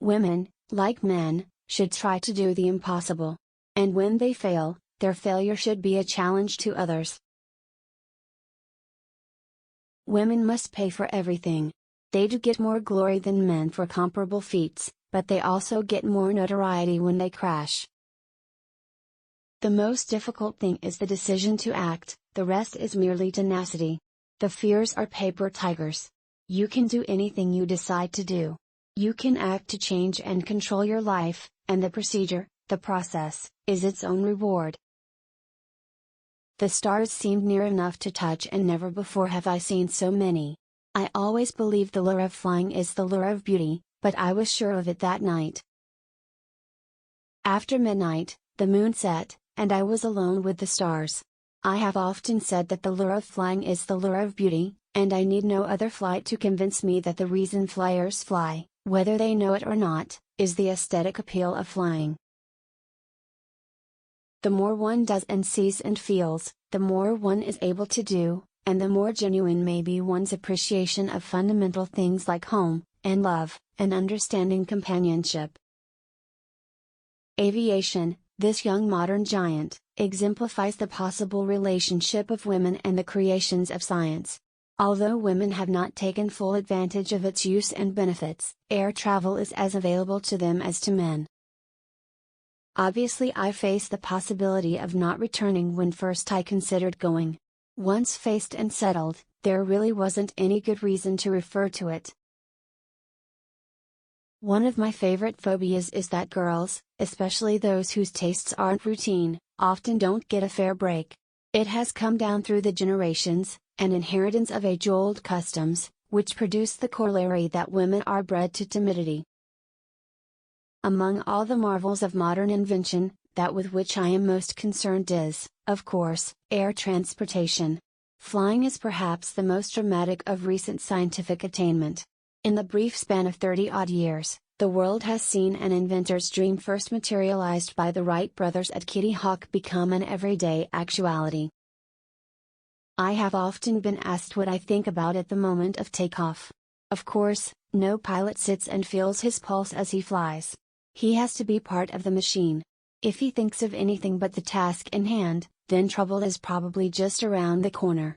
Women, like men, should try to do the impossible. And when they fail, their failure should be a challenge to others. Women must pay for everything. They do get more glory than men for comparable feats, but they also get more notoriety when they crash. The most difficult thing is the decision to act, the rest is merely tenacity. The fears are paper tigers. You can do anything you decide to do. You can act to change and control your life, and the procedure, the process, is its own reward. The stars seemed near enough to touch, and never before have I seen so many. I always believed the lure of flying is the lure of beauty, but I was sure of it that night. After midnight, the moon set, and I was alone with the stars. I have often said that the lure of flying is the lure of beauty, and I need no other flight to convince me that the reason flyers fly, whether they know it or not, is the aesthetic appeal of flying. The more one does and sees and feels, the more one is able to do, and the more genuine may be one's appreciation of fundamental things like home, and love, and understanding companionship. Aviation, this young modern giant, exemplifies the possible relationship of women and the creations of science. Although women have not taken full advantage of its use and benefits, air travel is as available to them as to men. Obviously, I face the possibility of not returning when first I considered going. Once faced and settled, there really wasn't any good reason to refer to it. One of my favorite phobias is that girls, especially those whose tastes aren't routine, often don't get a fair break. It has come down through the generations, an inheritance of age-old customs, which produce the corollary that women are bred to timidity. Among all the marvels of modern invention, that with which I am most concerned is, of course, air transportation. Flying is perhaps the most dramatic of recent scientific attainment. In the brief span of 30-odd years, the world has seen an inventor's dream first materialized by the Wright brothers at Kitty Hawk become an everyday actuality. I have often been asked what I think about at the moment of takeoff. Of course, no pilot sits and feels his pulse as he flies. He has to be part of the machine. If he thinks of anything but the task in hand, then trouble is probably just around the corner.